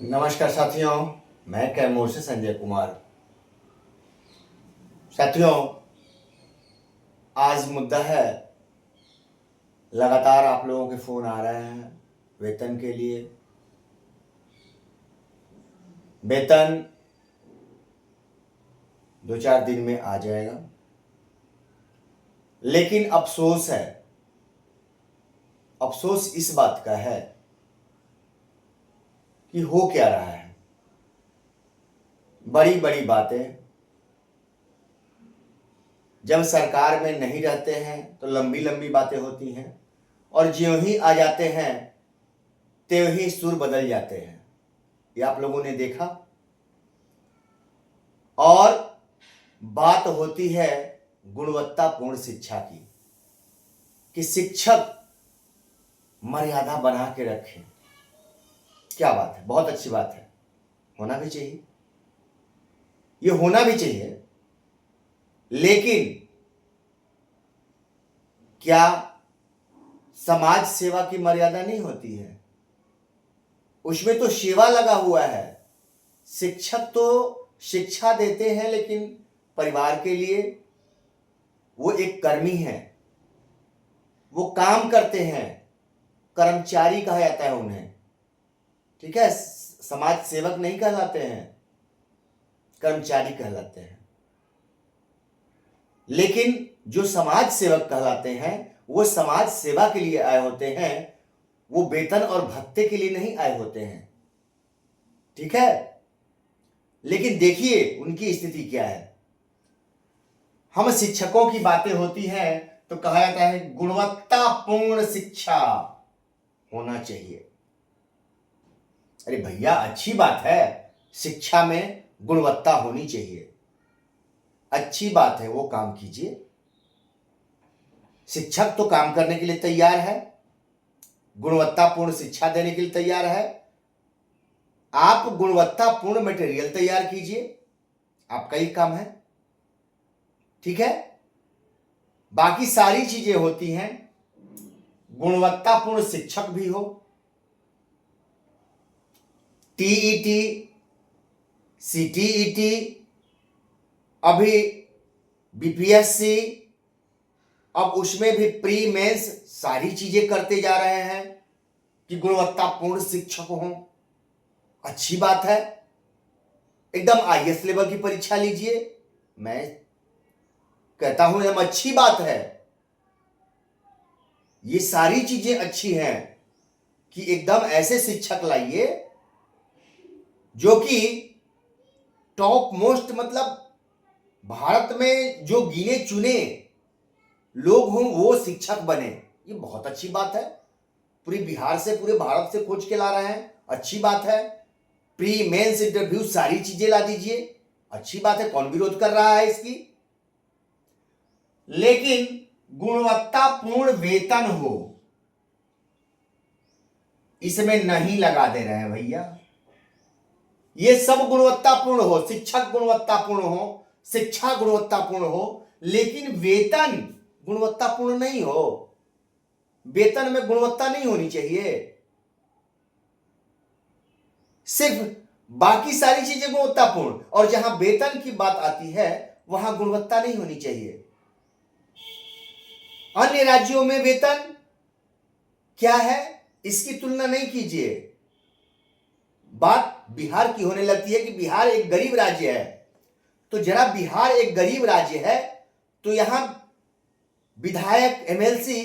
नमस्कार साथियों, मैं कैमूर से संजय कुमार। साथियों, आज मुद्दा है, लगातार आप लोगों के फ़ोन आ रहे हैं वेतन के लिए। वेतन 2-4 दिन में आ जाएगा, लेकिन अफसोस इस बात का है कि हो क्या रहा है। बड़ी बड़ी बातें जब सरकार में नहीं रहते हैं तो लंबी लंबी बातें होती हैं, और ज्यों ही आ जाते हैं त्यों ही सुर बदल जाते हैं। ये आप लोगों ने देखा। और बात होती है गुणवत्तापूर्ण शिक्षा की, कि शिक्षक मर्यादा बना के रखें। क्या बात है, बहुत अच्छी बात है, होना भी चाहिए, ये होना भी चाहिए। लेकिन क्या समाज सेवा की मर्यादा नहीं होती है? उसमें तो सेवा लगा हुआ है। शिक्षक तो शिक्षा देते हैं, लेकिन परिवार के लिए वो एक कर्मी है, वो काम करते हैं। कर्मचारी कहा जाता है उन्हें, ठीक है। समाज सेवक नहीं कहलाते हैं, कर्मचारी कहलाते हैं। लेकिन जो समाज सेवक कहलाते हैं वो समाज सेवा के लिए आए होते हैं, वो वेतन और भत्ते के लिए नहीं आए होते हैं, ठीक है। लेकिन देखिए उनकी स्थिति क्या है। हम शिक्षकों की बातें होती हैं तो कहा जाता है गुणवत्तापूर्ण शिक्षा होना चाहिए। अरे भैया, अच्छी बात है, शिक्षा में गुणवत्ता होनी चाहिए, अच्छी बात है, वो काम कीजिए। शिक्षक तो काम करने के लिए तैयार है, गुणवत्तापूर्ण शिक्षा देने के लिए तैयार है। आप गुणवत्तापूर्ण मटेरियल तैयार कीजिए, आपका ही काम है, ठीक है। बाकी सारी चीजें होती हैं, गुणवत्तापूर्ण शिक्षक भी हो, टीईटी, सीटीईटी, अभी बीपीएससी, अब उसमें भी प्री मेंस, सारी चीजें करते जा रहे हैं कि गुणवत्तापूर्ण शिक्षक हों। अच्छी बात है, एकदम आईएएस लेवल की परीक्षा लीजिए, मैं कहता हूं एकदम अच्छी बात है। ये सारी चीजें अच्छी हैं कि एकदम ऐसे शिक्षक लाइए जो कि टॉप मोस्ट, मतलब भारत में जो गिने चुने लोग हों वो शिक्षक बने। ये बहुत अच्छी बात है, पूरे बिहार से, पूरे भारत से खोज के ला रहे हैं, अच्छी बात है। प्री मेंस इंटरव्यू, सारी चीजें ला दीजिए, अच्छी बात है, कौन विरोध कर रहा है इसकी। लेकिन गुणवत्तापूर्ण वेतन हो, इसमें नहीं लगा दे रहे हैं भैया। ये सब गुणवत्तापूर्ण हो, शिक्षक गुणवत्तापूर्ण हो, शिक्षा गुणवत्तापूर्ण हो, लेकिन वेतन गुणवत्तापूर्ण नहीं हो। वेतन में गुणवत्ता नहीं होनी चाहिए, सिर्फ बाकी सारी चीजें गुणवत्तापूर्ण, और जहां वेतन की बात आती है वहां गुणवत्ता नहीं होनी चाहिए। अन्य राज्यों में वेतन क्या है इसकी तुलना नहीं कीजिए। बात बिहार की होने लगती है कि बिहार एक गरीब राज्य है, तो जरा बिहार एक गरीब राज्य है तो यहां विधायक, एमएलसी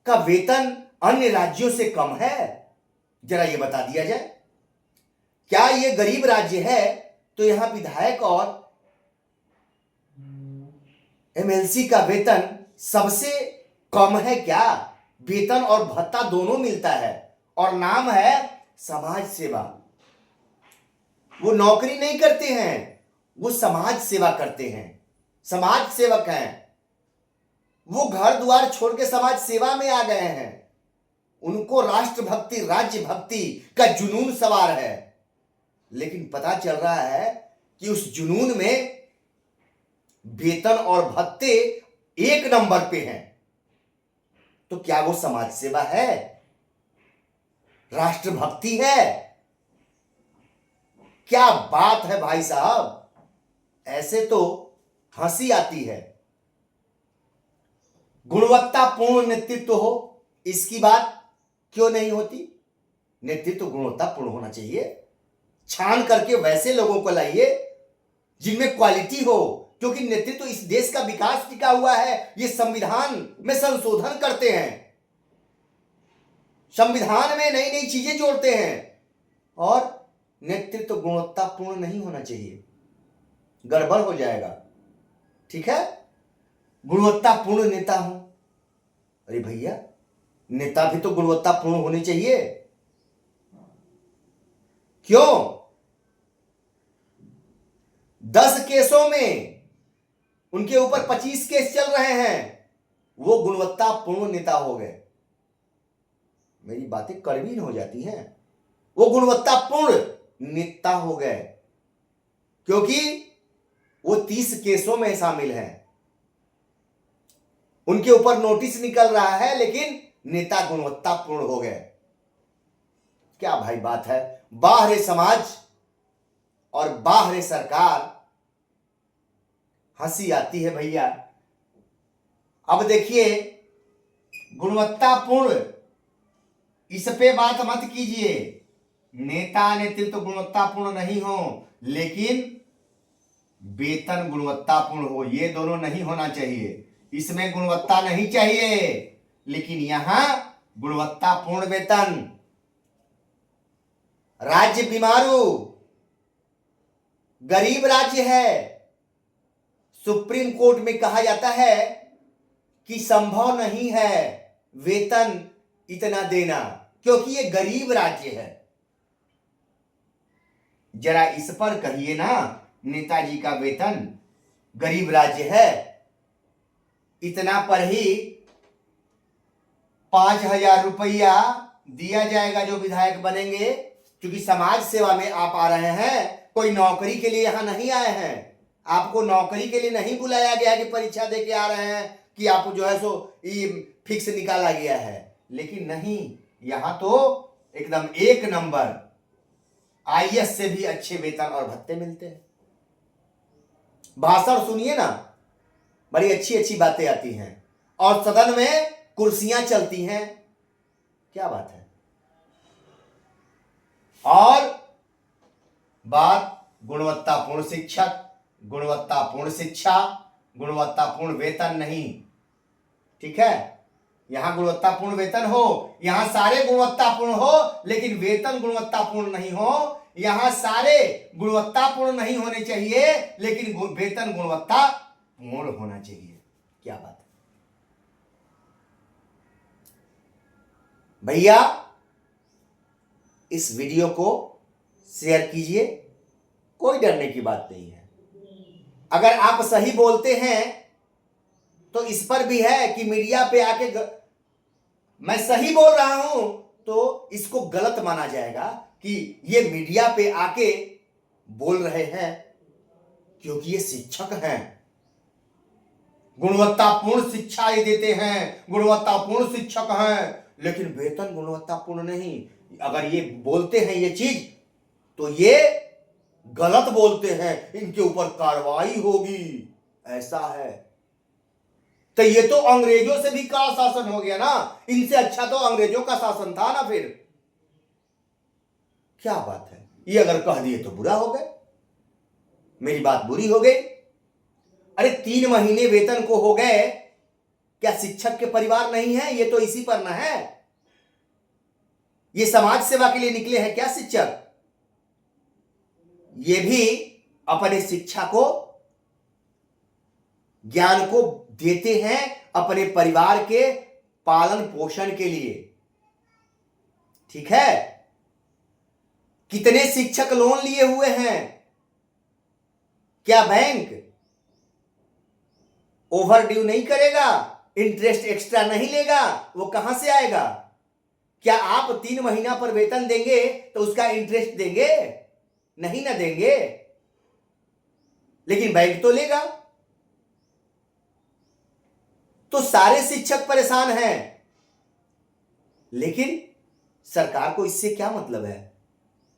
का वेतन अन्य राज्यों से कम है? जरा ये बता दिया जाए। क्या ये गरीब राज्य है तो यहां विधायक और एमएलसी का वेतन सबसे कम है क्या? वेतन और भत्ता दोनों मिलता है, और नाम है समाज सेवा। वो नौकरी नहीं करते हैं, वो समाज सेवा करते हैं, समाज सेवक हैं। वो घर द्वार छोड़ के समाज सेवा में आ गए हैं, उनको राष्ट्रभक्ति, राज्य भक्ति का जुनून सवार है। लेकिन पता चल रहा है कि उस जुनून में वेतन और भत्ते एक नंबर पे हैं। तो क्या वो समाज सेवा है? राष्ट्रभक्ति है? क्या बात है भाई साहब, ऐसे तो हंसी आती है। गुणवत्तापूर्ण नेतृत्व हो, इसकी बात क्यों नहीं होती? नेतृत्व गुणवत्तापूर्ण होना चाहिए। छान करके वैसे लोगों को लाइए जिनमें क्वालिटी हो, क्योंकि नेतृत्व इस देश का विकास टिका हुआ है। ये संविधान में संशोधन करते हैं, संविधान में नई नई चीजें जोड़ते हैं, और नेतृत्व गुणवत्तापूर्ण नहीं होना चाहिए, गड़बड़ हो जाएगा। ठीक है, गुणवत्तापूर्ण नेता हूं। अरे भैया, नेता भी तो गुणवत्तापूर्ण होने चाहिए। क्यों? 10 केसों में उनके ऊपर 25 केस चल रहे हैं, वो गुणवत्तापूर्ण नेता हो गए। मेरी बातें कड़वी हो जाती हैं। वो गुणवत्तापूर्ण नेता हो गए क्योंकि वो 30 केसों में शामिल हैं। उनके ऊपर नोटिस निकल रहा है, लेकिन नेता गुणवत्तापूर्ण हो गए। क्या भाई बात है। बाहरी समाज और बाहरी सरकार, हंसी आती है भैया। अब देखिए, गुणवत्तापूर्ण, इस पे बात मत कीजिए। नेता नेतृत्व गुणवत्तापूर्ण नहीं हो, लेकिन वेतन गुणवत्तापूर्ण हो, ये दोनों नहीं होना चाहिए। इसमें गुणवत्ता नहीं चाहिए, लेकिन यहां गुणवत्तापूर्ण वेतन। राज्य बीमारू, गरीब राज्य है। सुप्रीम कोर्ट में कहा जाता है कि संभव नहीं है वेतन इतना देना, क्योंकि ये गरीब राज्य है। जरा इस पर कहिए ना, नेताजी का वेतन, गरीब राज्य है, इतना पर ही 5,000 रुपया दिया जाएगा जो विधायक बनेंगे। क्योंकि समाज सेवा में आप आ रहे हैं, कोई नौकरी के लिए यहां नहीं आए हैं। आपको नौकरी के लिए नहीं बुलाया गया कि परीक्षा दे के आ रहे हैं कि आप जो है सो फिक्स निकाला गया है। लेकिन नहीं, यहां तो एकदम एक नंबर, आईएएस से भी अच्छे वेतन और भत्ते मिलते हैं। भाषण सुनिए ना, बड़ी अच्छी अच्छी बातें आती हैं, और सदन में कुर्सियां चलती हैं। क्या बात है। और बात गुणवत्तापूर्ण शिक्षक, गुणवत्तापूर्ण शिक्षा, गुणवत्तापूर्ण वेतन नहीं। ठीक है, यहां गुणवत्तापूर्ण वेतन हो, यहां सारे गुणवत्तापूर्ण हो, लेकिन वेतन गुणवत्तापूर्ण नहीं हो। यहां सारे गुणवत्तापूर्ण नहीं होने चाहिए, लेकिन वेतन गुणवत्तापूर्ण होना चाहिए। क्या बात है भैया। इस वीडियो को शेयर कीजिए, कोई डरने की बात नहीं है। अगर आप सही बोलते हैं तो इस पर भी है कि मीडिया पे आके मैं सही बोल रहा हूं तो इसको गलत माना जाएगा कि ये मीडिया पे आके बोल रहे हैं, क्योंकि ये शिक्षक हैं, गुणवत्तापूर्ण शिक्षा ये देते हैं, गुणवत्तापूर्ण शिक्षक हैं, लेकिन वेतन गुणवत्तापूर्ण नहीं। अगर ये बोलते हैं ये चीज, तो ये गलत बोलते हैं, इनके ऊपर कार्रवाई होगी, ऐसा है। तो ये तो अंग्रेजों से भी कड़ा शासन हो गया ना। इनसे अच्छा तो अंग्रेजों का शासन था ना। फिर क्या बात है। ये अगर कह दिए तो बुरा हो गए, मेरी बात बुरी हो गई। अरे 3 महीने वेतन को हो गए, क्या शिक्षक के परिवार नहीं है? ये तो इसी पर ना है। ये समाज सेवा के लिए निकले हैं क्या शिक्षक? ये भी अपने शिक्षा को, ज्ञान को देते हैं अपने परिवार के पालन पोषण के लिए। ठीक है, कितने शिक्षक लोन लिए हुए हैं? क्या बैंक ओवर ड्यू नहीं करेगा? इंटरेस्ट एक्स्ट्रा नहीं लेगा? वो कहां से आएगा? क्या आप 3 महीना पर वेतन देंगे तो उसका इंटरेस्ट देंगे? नहीं ना देंगे, लेकिन बैंक तो लेगा। तो सारे शिक्षक परेशान हैं, लेकिन सरकार को इससे क्या मतलब है?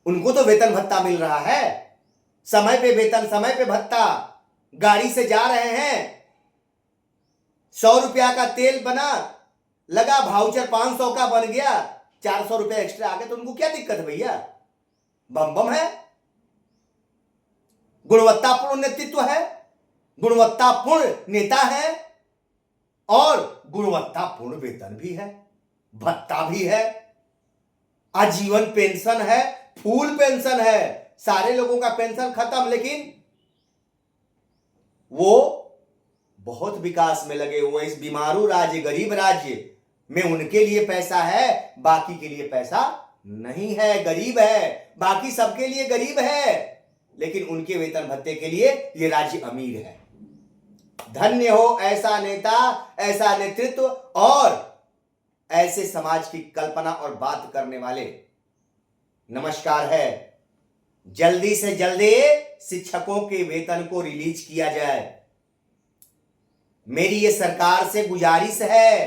उनको तो वेतन भत्ता मिल रहा है। समय पे वेतन, समय पे भत्ता, गाड़ी से जा रहे हैं, 100 रुपया का तेल बना, लगा भाउचर 500 का बन गया, 400 रुपया एक्स्ट्रा आ गए, तो उनको क्या दिक्कत है भैया? बम बम है। गुणवत्तापूर्ण नेतृत्व है, गुणवत्तापूर्ण नेता है और गुणवत्तापूर्ण वेतन भी है, भत्ता भी है, आजीवन पेंशन है, फुल पेंशन है। सारे लोगों का पेंशन खत्म, लेकिन वो बहुत विकास में लगे हुए। इस बीमारू राज्य, गरीब राज्य में उनके लिए पैसा है, बाकी के लिए पैसा नहीं है, गरीब है। बाकी सबके लिए गरीब है, लेकिन उनके वेतन भत्ते के लिए ये राज्य अमीर है। धन्य हो ऐसा नेता, ऐसा नेतृत्व और ऐसे समाज की कल्पना और बात करने वाले। नमस्कार है। जल्दी से जल्दी शिक्षकों के वेतन को रिलीज किया जाए। मेरी ये सरकार से गुजारिश है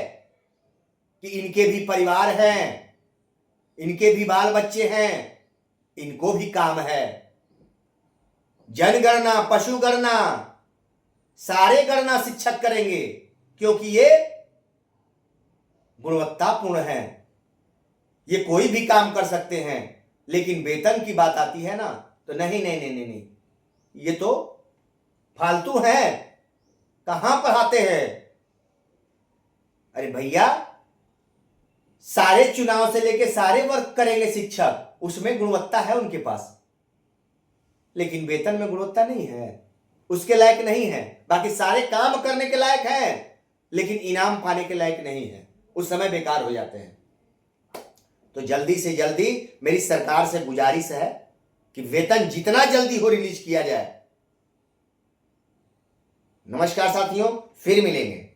कि इनके भी परिवार हैं, इनके भी बाल बच्चे हैं, इनको भी काम है। जनगणना, पशुगणना, सारे गणना शिक्षक करेंगे, क्योंकि ये गुणवत्तापूर्ण है। ये कोई भी काम कर सकते हैं, लेकिन वेतन की बात आती है ना, तो नहीं नहीं नहीं नहीं नहीं, ये तो फालतू है, कहां पढ़ाते हैं? अरे भैया, सारे चुनाव से लेके सारे वर्क करेंगे शिक्षक, उसमें गुणवत्ता है उनके पास, लेकिन वेतन में गुणवत्ता नहीं है, उसके लायक नहीं है। बाकी सारे काम करने के लायक हैं, लेकिन इनाम पाने के लायक नहीं है, उस समय बेकार हो जाते हैं। तो जल्दी से जल्दी मेरी सरकार से गुजारिश है कि वेतन जितना जल्दी हो रिलीज किया जाए। नमस्कार साथियों, फिर मिलेंगे।